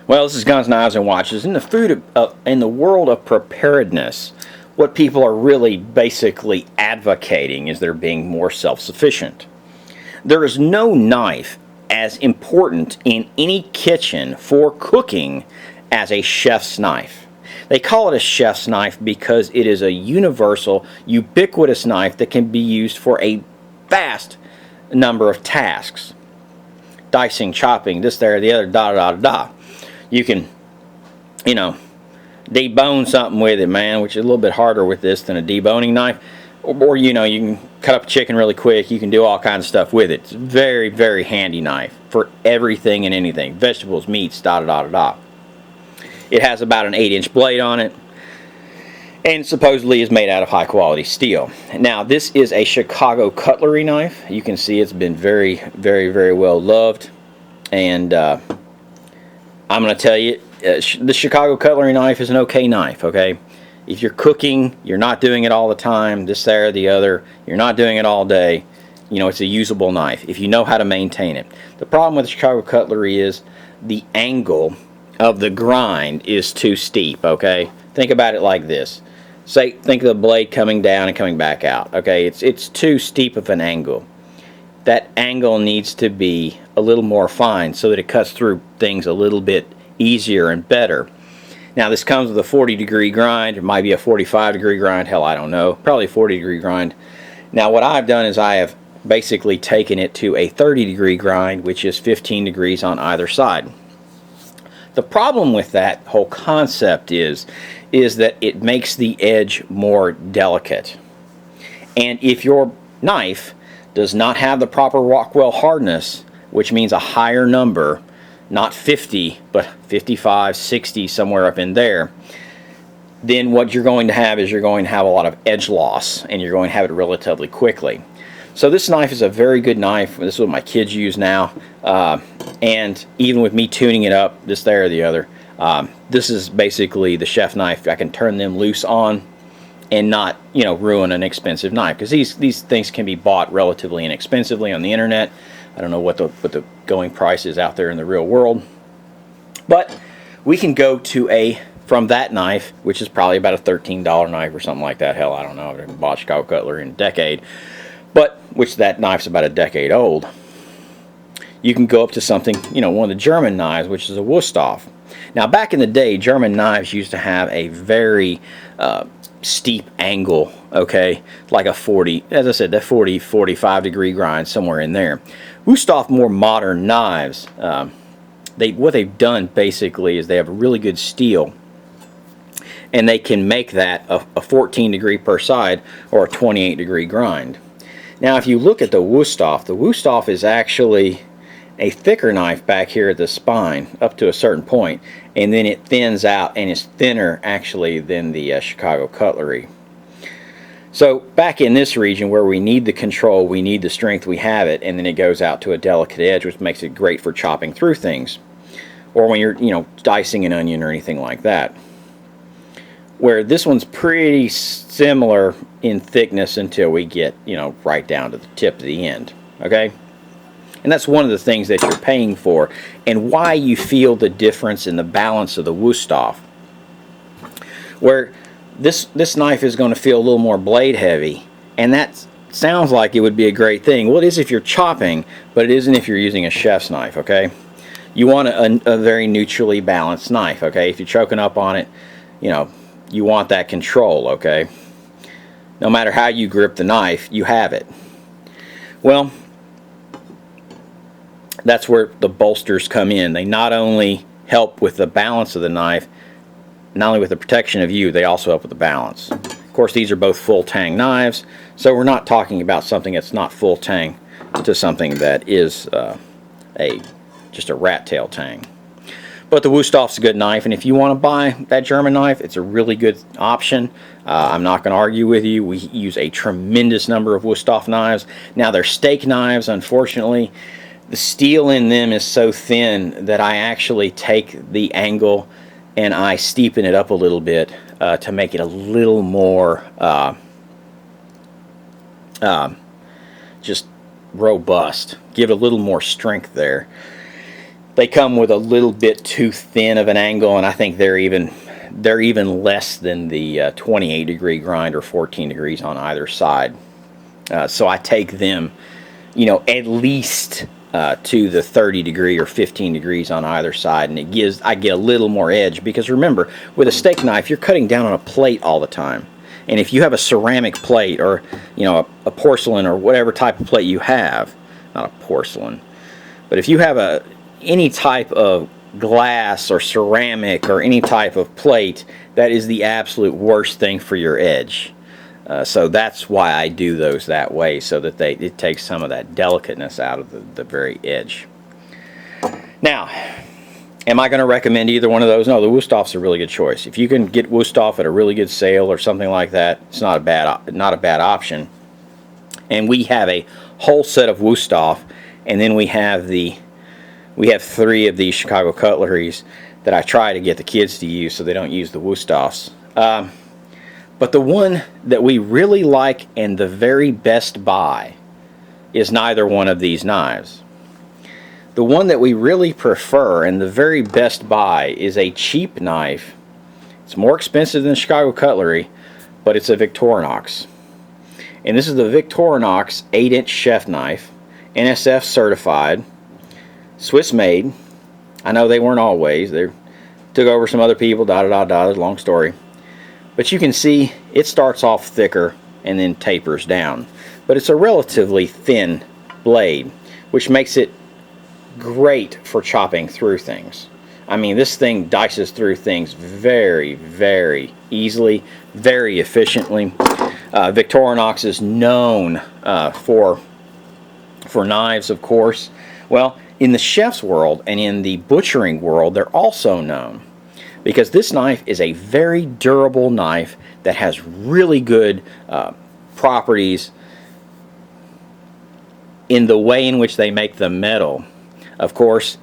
Well, this is Guns, Knives, and Watches. In the world of preparedness, what people are really basically advocating is they're being more self-sufficient. There is no knife as important in any kitchen for cooking as a chef's knife. They call it a chef's knife because it is a universal, ubiquitous knife that can be used for a vast number of tasks. Dicing, chopping, this, there, the other, da, da, da, da. You can, debone something with it, man, which is a little bit harder with this than a deboning knife. Or you can cut up a chicken really quick. You can do all kinds of stuff with it. It's a very, very handy knife for everything and anything. Vegetables, meats, da, da, da, da, da. It has about an 8-inch blade on it, and supposedly is made out of high quality steel. Now, this is a Chicago cutlery knife. You can see it's been very, very, very well loved, and I'm going to tell you, the Chicago cutlery knife is an okay knife, okay? If you're cooking, you're not doing it all the time, this, there, the other, you're not doing it all day, it's a usable knife if you know how to maintain it. The problem with the Chicago cutlery is the angle of the grind is too steep, okay? Think about it like this. Think of the blade coming down and coming back out, okay? It's too steep of an angle. That angle needs to be a little more fine so that it cuts through things a little bit easier and better. Now, this comes with a 40-degree grind. It might be a 45-degree grind. Hell, I don't know. Probably a 40-degree grind. Now, what I've done is I have basically taken it to a 30-degree grind, which is 15 degrees on either side. The problem with that whole concept is that it makes the edge more delicate. And if your knife does not have the proper Rockwell hardness, which means a higher number, not 50, but 55, 60, somewhere up in there, then what you're going to have is you're going to have a lot of edge loss, and you're going to have it relatively quickly. So this knife is a very good knife. This is what my kids use now, and even with me tuning it up, this, there, or the other, this is basically the chef knife. I can turn them loose on and not, ruin an expensive knife, because these things can be bought relatively inexpensively on the internet. I don't know what the going price is out there in the real world, but we can go to from that knife, which is probably about a $13 knife or something like that. Hell, I don't know. I haven't bought Chicago cutlery in a decade, but which that knife's about a decade old. You can go up to something, one of the German knives, which is a Wusthof. Now, back in the day, German knives used to have a very steep angle, okay, like a 40, as I said, that 40, 45 degree grind, somewhere in there. Wusthof, more modern knives, what they've done basically is they have a really good steel, and they can make that a 14 degree per side or a 28 degree grind. Now, if you look at the Wusthof is actually a thicker knife back here at the spine up to a certain point, and then it thins out and is thinner actually than the Chicago cutlery. So back in this region where we need the control, we need the strength, we have it, and then it goes out to a delicate edge, which makes it great for chopping through things, or when you're dicing an onion or anything like that. Where this one's pretty similar in thickness until we get right down to the tip of the end, okay? And that's one of the things that you're paying for, and why you feel the difference in the balance of the Wusthof. Where this knife is going to feel a little more blade heavy, and that sounds like it would be a great thing. Well, it is if you're chopping, but it isn't if you're using a chef's knife, okay? You want a very neutrally balanced knife, okay? If you're choking up on it, you want that control, okay? No matter how you grip the knife, you have it. Well, that's where the bolsters come in. They not only help with the balance of the knife, not only with the protection of you, they also help with the balance. Of course, these are both full tang knives, so we're not talking about something that's not full tang to something that is just a rat tail tang. But the Wustof's a good knife, and if you want to buy that German knife, it's a really good option. I'm not going to argue with you. We use a tremendous number of Wusthof knives. Now, they're steak knives, unfortunately. The steel in them is so thin that I actually take the angle and I steepen it up a little bit to make it a little more just robust, give it a little more strength there. They come with a little bit too thin of an angle, and I think they're even less than the 28 degree grind or 14 degrees on either side. So I take them, at least to the 30 degree or 15 degrees on either side, and I get a little more edge, because remember, with a steak knife, you're cutting down on a plate all the time. And if you have a ceramic plate, or a porcelain or whatever type of plate you have, not a porcelain, but if you have any type of glass or ceramic or any type of plate, that is the absolute worst thing for your edge. So that's why I do those that way, so that it takes some of that delicateness out of the very edge. Now, am I going to recommend either one of those? No, the Wustof's a really good choice. If you can get Wusthof at a really good sale or something like that, it's not a bad option. And we have a whole set of Wusthof, and then we have 3 of these Chicago Cutleries that I try to get the kids to use so they don't use the Wustofs. But the one that we really like and the very best buy is neither one of these knives. The one that we really prefer and the very best buy is a cheap knife. It's more expensive than Chicago Cutlery, but it's a Victorinox. And this is the Victorinox 8-inch chef knife, NSF certified, Swiss made. I know they weren't always. They took over some other people, long story. But you can see it starts off thicker and then tapers down. But it's a relatively thin blade, which makes it great for chopping through things. I mean, this thing dices through things very, very easily, very efficiently. Victorinox is known for knives, of course. Well, in the chef's world and in the butchering world, they're also known because this knife is a very durable knife that has really good properties in the way in which they make the metal. Of course,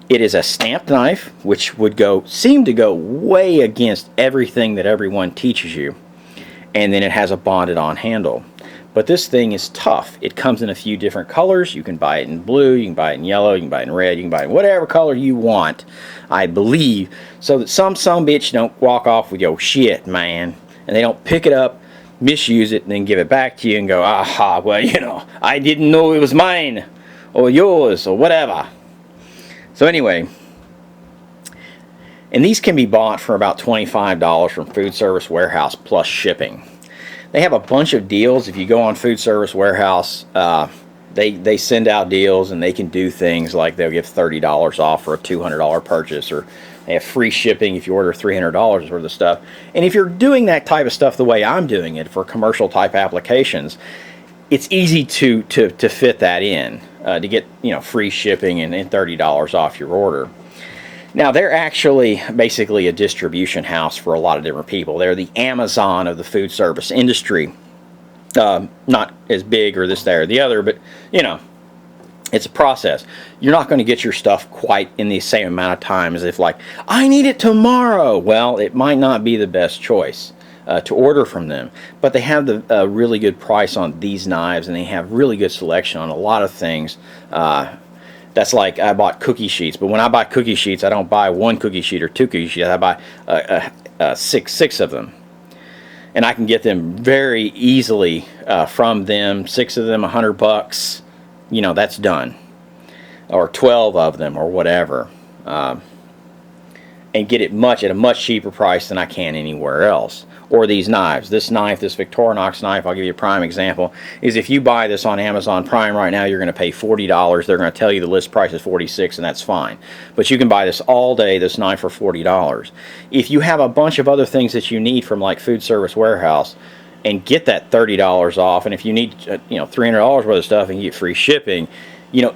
it is a stamped knife, which would seem to go way against everything that everyone teaches you. And then it has a bonded on handle. But this thing is tough. It comes in a few different colors. You can buy it in blue, you can buy it in yellow, you can buy it in red, you can buy it in whatever color you want, I believe, so that some bitch don't walk off with your shit, man, and they don't pick it up, misuse it, and then give it back to you and go, aha, well, I didn't know it was mine, or yours, or whatever. So anyway, and these can be bought for about $25 from Food Service Warehouse plus shipping. They have a bunch of deals. If you go on Food Service Warehouse, they send out deals, and they can do things like they'll give $30 off for a $200 purchase, or they have free shipping if you order $300 worth of stuff. And if you're doing that type of stuff the way I'm doing it for commercial type applications, it's easy to fit that in, to get free shipping and $30 off your order. Now, they're actually basically a distribution house for a lot of different people. They're the Amazon of the food service industry. Not as big or this, that, or the other, but, it's a process. You're not going to get your stuff quite in the same amount of time as if, like, I need it tomorrow. Well, it might not be the best choice to order from them. But they have the really good price on these knives, and they have really good selection on a lot of things. That's like I bought cookie sheets, but when I buy cookie sheets, I don't buy one cookie sheet or two cookie sheets. I buy six of them, and I can get them very easily from them. 6 of them, $100. That's done, or 12 of them, or whatever, and get it at a much cheaper price than I can anywhere else. Or these knives. This Victorinox knife, I'll give you a prime example, is if you buy this on Amazon Prime right now, you're going to pay $40. They're going to tell you the list price is $46, and that's fine. But you can buy this all day, this knife, for $40. If you have a bunch of other things that you need from like Food Service Warehouse, and get that $30 off, and if you need $300 worth of stuff and you get free shipping,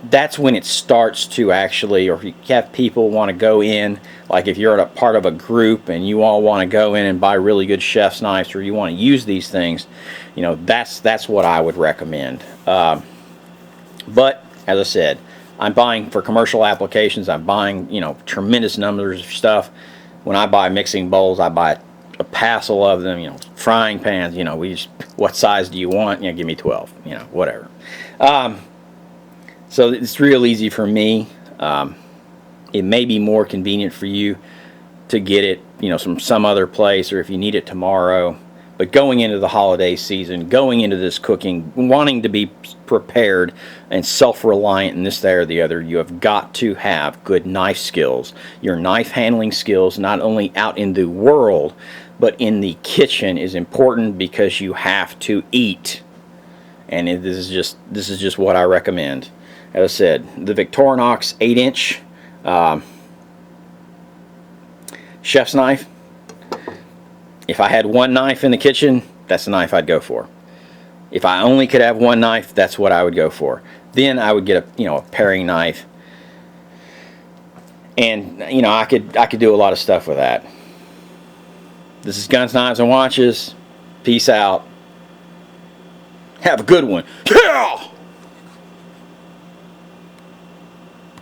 that's when it starts to actually, or if you have people want to go in, like if you're a part of a group and you all want to go in and buy really good chef's knives, or you want to use these things, that's what I would recommend. But as I said, I'm buying for commercial applications. I'm buying tremendous numbers of stuff. When I buy mixing bowls, I buy a passel of them. Frying pans. What size do you want? Give me 12. Whatever. So it's real easy for me. It may be more convenient for you to get it, you know, from some other place, or if you need it tomorrow. But going into the holiday season, going into this cooking, wanting to be prepared and self-reliant in this, that, or the other, you have got to have good knife skills. Your knife handling skills, not only out in the world, but in the kitchen, is important, because you have to eat. And this is just what I recommend. As I said, the Victorinox 8-inch chef's knife. If I had one knife in the kitchen, that's the knife I'd go for. If I only could have one knife, that's what I would go for. Then I would get a, you know, a paring knife, and you know, I could do a lot of stuff with that. This is Guns, Knives, and Watches. Peace out. Have a good one. Yeah!